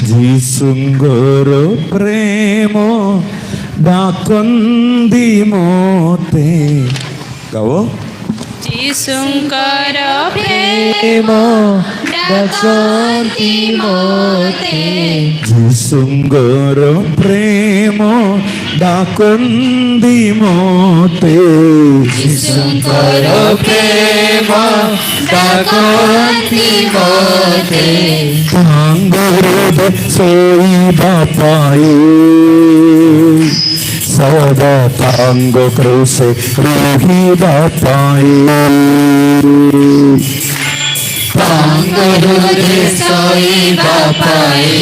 যিশুঙ্গর প্রেম ডাকন্দি মতে গাও যিশুঙ্কর প্রেম ডাকন্তি মতে যিশুঙ্গর প্রেম ডাকন্দি মতে যিশুঙ্কর প্রেম ডাকন্তি মতে সাঙ্গরে সইবা পায়ে সদা তাঙ্গ ক্রুশে রহিবা পায়ে তাঙ্গরে সইবা পায়ে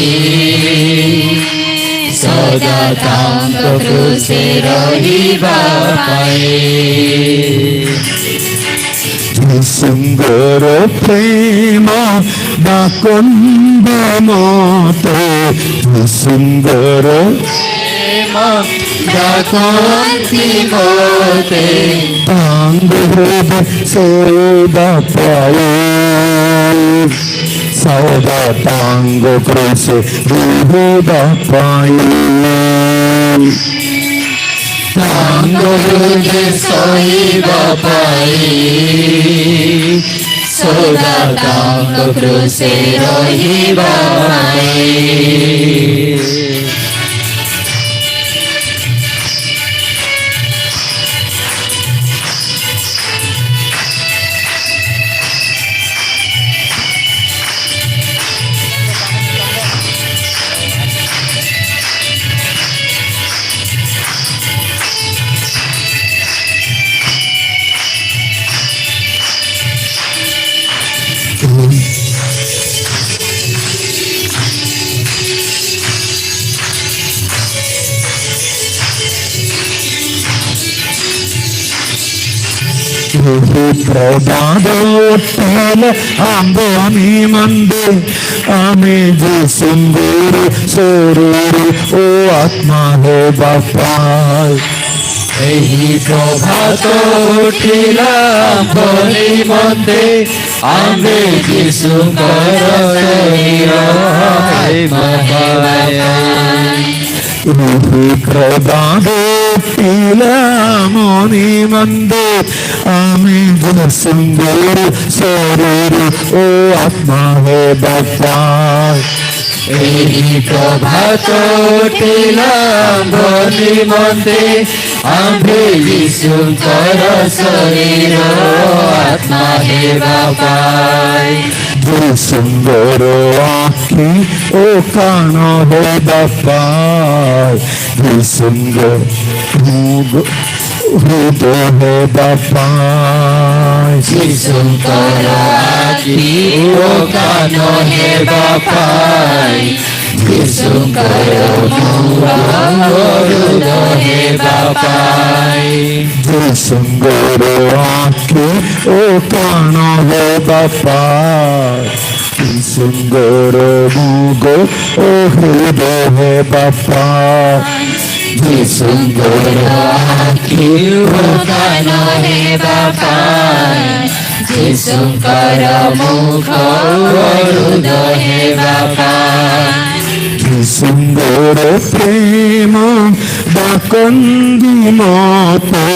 সদা তাঙ্গ ক্রুশে রহিবা পায়ে যিশুঙ্গর প্রেম ডাকন্দ মতে যিশুঙ্গর প্রেম ডাকন্তি মতে তাঙ্গ সেবা পায়ে সদা তাঙ্গ ক্রুশে রহিবা পায়ে তাঙ্গরে সইবা পায়ে সদা তাঙ্গ ক্রুশে রহিবা পায়ে প্রবাদোত্তল আম্বনি মন্দে আমি যিশুঙ্গর শরীর ও আত্মা হে বাপাই এই প্রভাত উঠিলাম বলি মধ্যে আমি যিশুঙ্কর শরীর প্রবাদোত্তলামনি মন্দে আমি যিশুঙ্গর শরীর ও আত্মা হে বাপাই এই প্রভাত উঠিলাম বলি মধ্যে আমি যিশুঙ্কর শরীর আত্মা হে বাপাই যিশুঙ্গর আখি ও কান হে বাপাই যিশুঙ্গর হৃদয় হে বাপাই যিশুঙ্কর আখি ও কান হে বাপাই যিশুঙ্কর হৃদয় হে বাপাই যিশুঙ্গর আখি ও কান হে বাপাই যিশুঙ্গর মুগ ও হৃদয় হে বাপাই যিশুঙ্কর আখি ও কান হে বাপাই যিশুঙ্কর মুখ হৃদয় হে বাপাই যিশুঙ্গর প্রেম ডাকন্দি মতে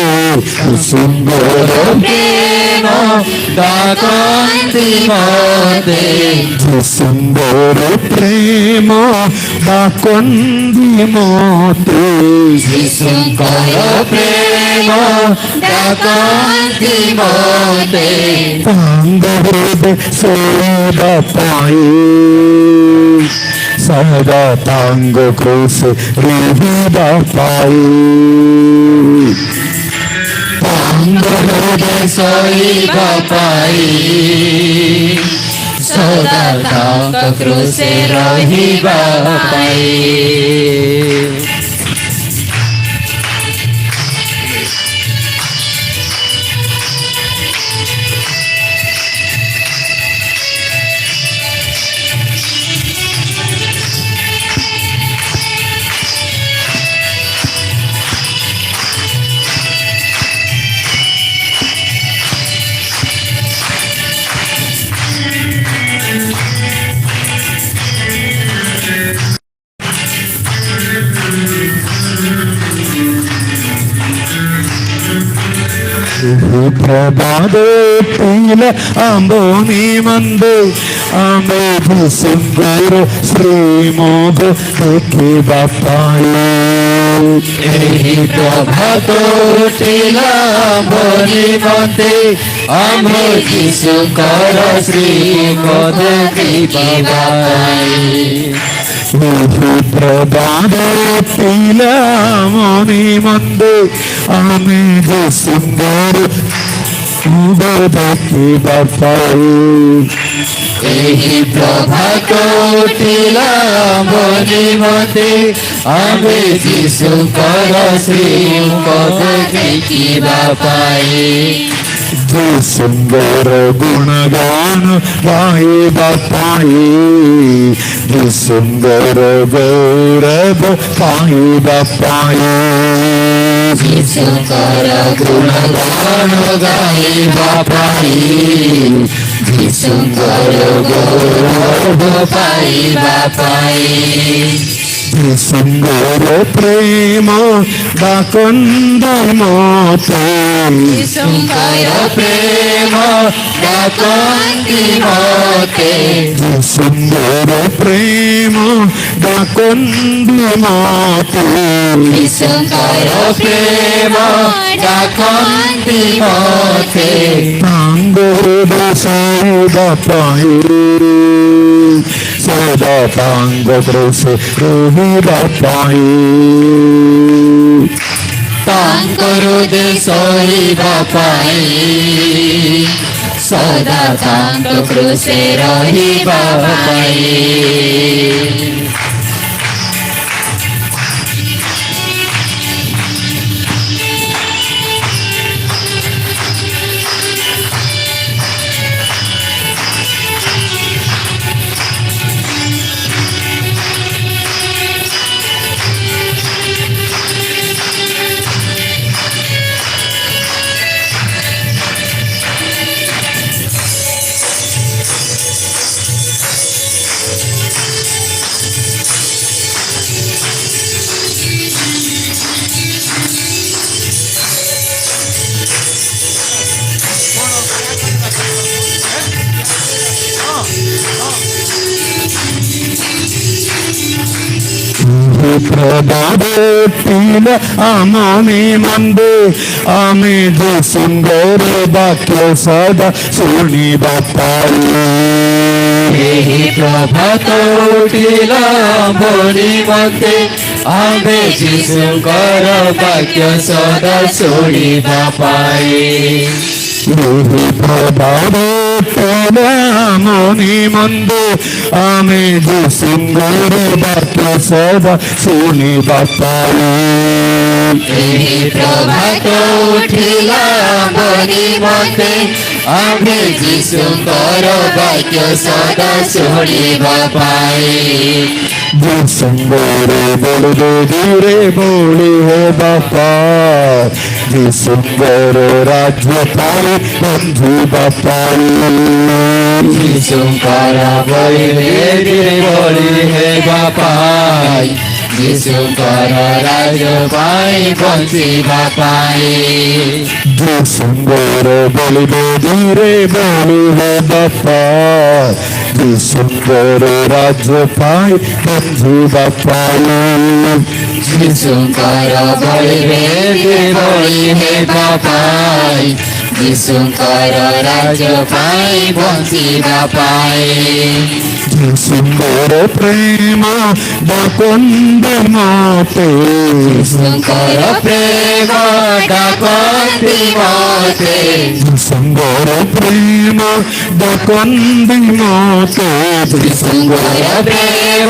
যিশুঙ্গর প্রেম ডাকন্তি মতে যিশুঙ্গর প্রেম ডাকন্দি মতে যিশুঙ্কর প্রেম ডাকন্তি মতে তাঙ্গরে সেবা পায়ে সদা তাঙ্গ ক্রুশে রহিবা পায়ে তাঙ্গরে সইবা পায়ে সদা তাঙ্গ ক্রুশে রহিবা পায়ে ପ୍ରଭାତ ଆମ୍ବନି ମନ୍ଦେ ଆମେ ଯୀଶୁଙ୍କର ଶ୍ରୀମୁଖ ଦେଖିବା ପାଇଁ ଏହି ପ୍ରଭାତ ଉଠିଲା ବନି ମତେ ଆମେ ଯୀଶୁଙ୍କର ଶ୍ରୀମୁଖ ଦେଖିବା ପାଇଁ ଏହି ପ୍ରଭାତ ମନି ମନ୍ଦେ ଆମେ ଯୀଶୁଙ୍କର ଦେଖିବା ପାଇଁ ଏହି ପ୍ରଭାତ ଉଠିଲା ବନି ମତେ ଆମେ ଯୀଶୁଙ୍କର ଶ୍ରୀମୁଖ ଦେଖିବା ପାଇଁ ଯୀଶୁଙ୍କର ଗୁଣଗାନ ଗାଇବା ପାଇଁ ଯୀଶୁଙ୍କର ଗୌରବ ପାଇବା ପାଇଁ ଯୀଶୁଙ୍କର ଗୁଣଗାନ ଗାଇବା ପାଇଁ ଯୀଶୁଙ୍କର ଗୌରବ ପାଇବା ପାଇଁ ଯୀଶୁଙ୍କର ପ୍ରେମ ଡାକନ୍ଦ ମତେ ଯୀଶୁଙ୍କର ପ୍ରେମ ଡାକନ୍ତି ମତେ ଯୀଶୁଙ୍କର ପ୍ରେମ ଡାକନ୍ଦ ମତେ ଯୀଶୁଙ୍କର ପ୍ରେମ ଡାକନ୍ତି ମତେ ତାଙ୍କର ବସାଇବା ପାଇଁ ସଦା ତାଙ୍କ କ୍ରୋଶେ ରହିବା ପାଇଁ ତାଙ୍କର ଦେଶ ସହିବା ପାଇଁ ସଦା ତାଙ୍କ କ୍ରୁଶେ ରହିବା ପାଇଁ প্রভাবতীন আমনি মন্দে আমি যে সুন্দর বাক্য সদা শুনিবা পাই ଏହି ପ୍ରଭାତ ଉଠିଲା ବନି ମତେ ଆମେ ଯୀଶୁଙ୍କର ବାକ୍ୟ ସଦା ଶୁଣିବା ପାଇଁ ଏହି ପ୍ରଭାବତୀନ আমনি মন্দে আমি যে সুন্দর বাক্য সদা শুনিবা পাই ଏହି ପ୍ରଭାତ ଉଠିଲା ବନି ମତେ ଆମେ ଯୀଶୁଙ୍କର ବାକ୍ୟ ସଦା ଶୁଣିବା ପାଇଁ যিসুঙ্গর বলবে ধীরে বলি হে বাপা যিসুঙ্গর রাজ্য পাই বন্ধু বাপাই ଯୀଶୁଙ୍କର ବଳିରେ ଧୀରେ ବଳି ହେବା ପାଇଁ ଯୀଶୁଙ୍କର ରାଜ ପାଇଁ ବଞ୍ଚିବା ପାଇଁ যিসুঙ্গর বলবে ধীরে বলি হে বাপা যিসুঙ্গর রাজ্য পাই বন্ধু বাপাই ଯୀଶୁଙ୍କର ବଳିରେ ଧୀରେ ବଳି ହେବା ପାଇଁ ଯୀଶୁଙ୍କର ରାଜ ପାଇଁ ବଞ୍ଚିବା ପାଇଁ যিসুঙ্গর প্রেম ডাকন্দ মতে ଯୀଶୁଙ୍କର ପ୍ରେମ ଡାକନ୍ତି ମତେ যিসুঙ্গর প্রেম ডাকন্দ মতে ଯୀଶୁଙ୍କର ପ୍ରେମ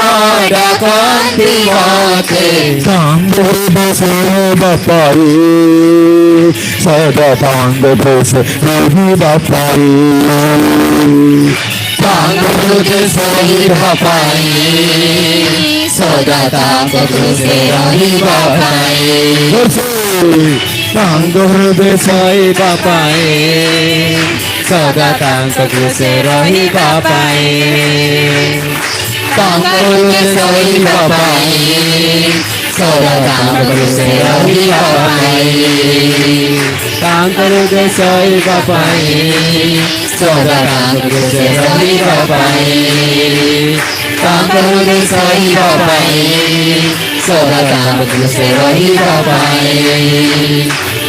ଡାକନ୍ତି ମତେ তাঙ্গর বসে বাপাই সদা তাঙ্গ বসে রহিবা পাই ତାଙ୍କ କୃଷେ ସହିବା ପାଇଁ ସଦା ତାଙ୍କ କୃଷେ ରହିବା ପାଇଁ ତାଙ୍ଗ ହୃଦୟ ସହିବା ପାଇଁ ସଦା ତାଙ୍କ କୃଷେ ରହିବା ପାଇଁ ତାଙ୍କ କୃଷେ ସହିବା ପାଇଁ ସଦା ତାଙ୍କ କୃଷେ ରହିବା ପାଇଁ ତାଙ୍କର ଦେଶ ହେବା ପାଇଁ ସଦା ତାଙ୍କ ଦେଶ ରହିବା ପାଇଁ ତାଙ୍କର ଦେଶ ହେବା ପାଇଁ ସଦା ତାଙ୍କ ଦେଶ ରହିବା ପାଇଁ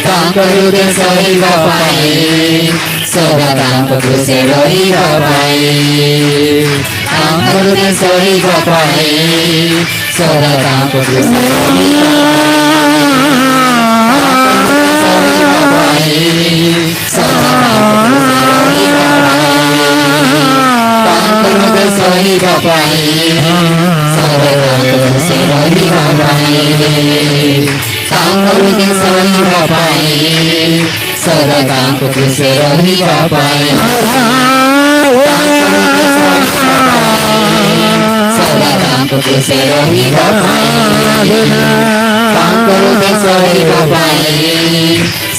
ତାଙ୍କର ଦେଶ ହେବା ପାଇଁ ସଦା ତାଙ୍କ ଦେଶ ରହିବା ପାଇଁ ତାଙ୍କର ଦେଶ ହେବା ପାଇଁ ସଦା ତାଙ୍କ ଦେଶ ରହିବା ସହିବା ପାଇଁ ସହିବା ପାଇଁ ତାଙ୍କର ସହିବା ପାଇଁ ସଦା ତାଙ୍କ ଖୁସି ରହିବା ପାଇଁ ସଦା ତାଙ୍କ ଖୁସି ରହିବା ପାଇଁ ତାଙ୍କର ସହିବା ପାଇଁ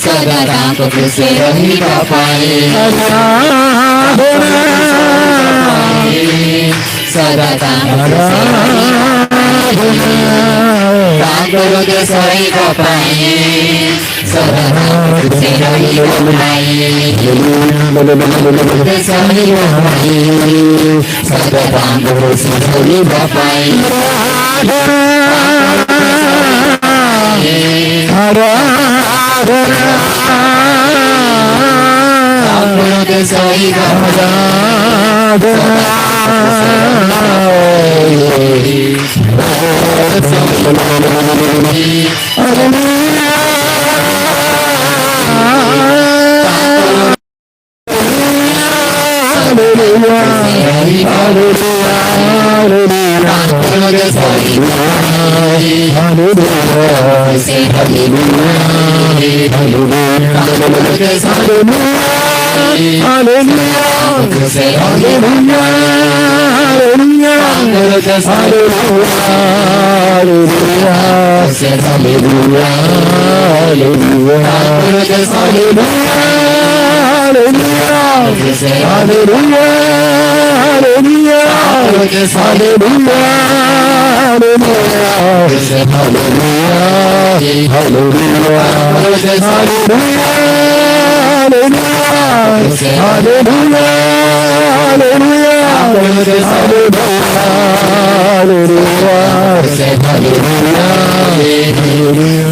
ସଦା ତାଙ୍କ ଖୁସି ରହିବା ପାଇଁ ସଦା ତାଙ୍କର ଦେଶ ରହିବା ପାଇଁ ସଦା ତାଙ୍କ ଖୁସି ରହିବା ପାଇଁ ଦେଶ ରହିବା ପାଇଁ ସଦା ତାଙ୍କ ଖୁସି ରହିବା ପାଇଁ ତାଙ୍କର ଦେଶ ରହିବା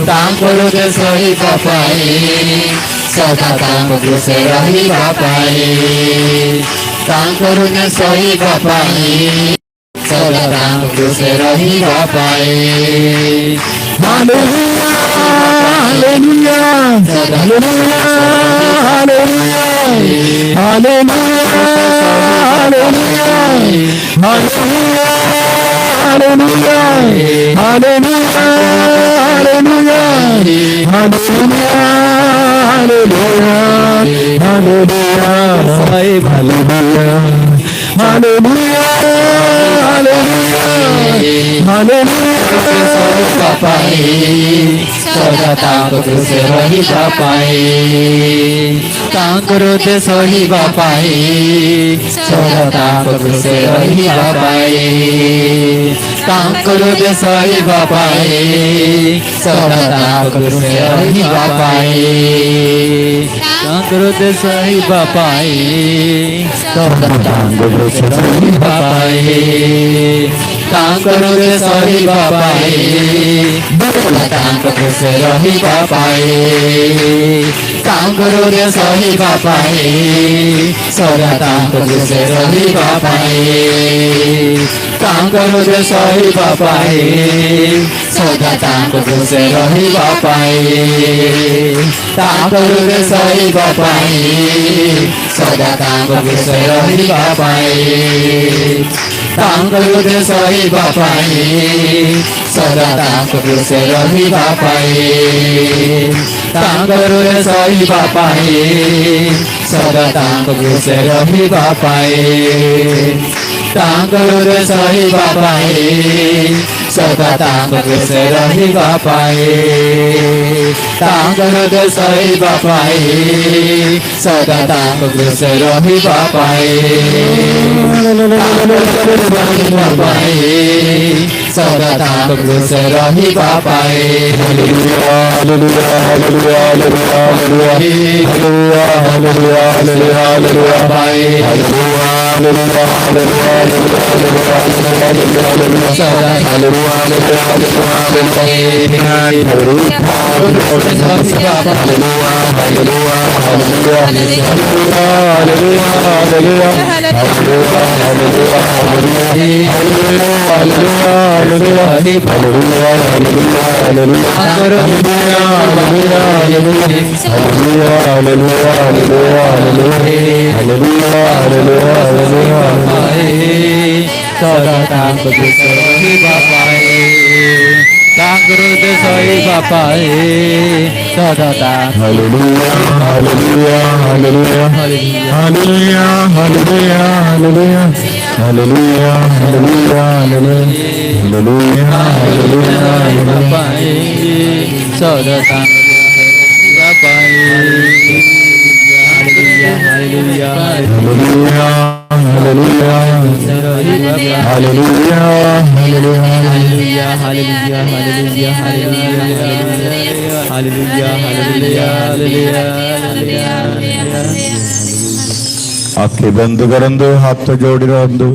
ତାଙ୍କର ଦେଶ ରହିବା ପାଇଁ ସଦା ତାଙ୍କ ଖୁସି ରହିବା ପାଇଁ ତାଙ୍କର ଦେଶ ରହିବା ପାଇଁ ସଦା ତାଙ୍କ ଖୁସି ରହିବା ପାଇଁ ସଦା ତାଙ୍କ ଖୁସି ରହିବା ପାଇଁ ତାଙ୍କର ଦେଶ ରହିବା ପାଇଁ ସଦା ତାଙ୍କ ଖୁସି ରହିବା ପାଇଁ ତାଙ୍କର ଦେଶ ରହିବା ପାଇଁ ସଦା ତାଙ୍କ ଖୁସି ରହିବା ପାଇଁ ତାଙ୍କର ଦେଶ ରହିବା ପାଇଁ ସଦା ତାଙ୍କ ଖୁସି ରହିବା ପାଇଁ ତାଙ୍କର ଦେଶ ରହିବା ପାଇଁ ତାଙ୍କ ଖୁସି ରହିବା ପାଇଁ ତାଙ୍କର ଦେଶ ରହିବା ପାଇଁ ସଦା ତାଙ୍କ ଖୁସି ରହିବା ପାଇଁ ତାଙ୍କର ଦେଶ ରହିବା ପାଇଁ ସଦା ତାଙ୍କ ଖୁସି ରହିବା ପାଇଁ ତାଙ୍କର ଦେଶ ରହିବା ପାଇଁ ସଦା ତାଙ୍କ ଖୁସି ରହିବା ପାଇଁ ତାଙ୍କର ଦେଶ ରହିବା ପାଇଁ ସଦା ତାଙ୍କ ଖୁସି ରହିବା ପାଇଁ ତାଙ୍କର ଦେଶ ରହିବା ପାଇଁ ସଦା ତାଙ୍କ ଖୁସି ରହିବା ପାଇଁ ତାଙ୍କର ଦେଶ ରହିବା ପାଇଁ ସଦା ତାଙ୍କ ଖୁସି ରହିବା ପାଇଁ ତାଙ୍କର ଦେଶ ରହିବା ପାଇଁ ସଦା ତାଙ୍କ ଖୁସି ରହିବା ପାଇଁ सदा ताम खुश रही पाए hallelujah hallelujah hallelujah hallelujah hallelujah hallelujah hallelujah hallelujah पाए हालेलुया हालेलुया हालेलुया सदा हालेलुया सदा ताम खुश रही पाए तांगरुद सोई पाए सदा ताम Hallelujah, hallelujah, hallelujah, hallelujah, hallelujah, hallelujah, hallelujah, hallelujah, hallelujah, hallelujah, पाए सदा ताम पाए hallelujah hallelujah hallelujah, hallelujah, hallelujah, hallelujah, hallelujah hallelujah hallelujah hallelujah hallelujah hallelujah आंखें बंद करन दो, हाथ जोड़ रन दो।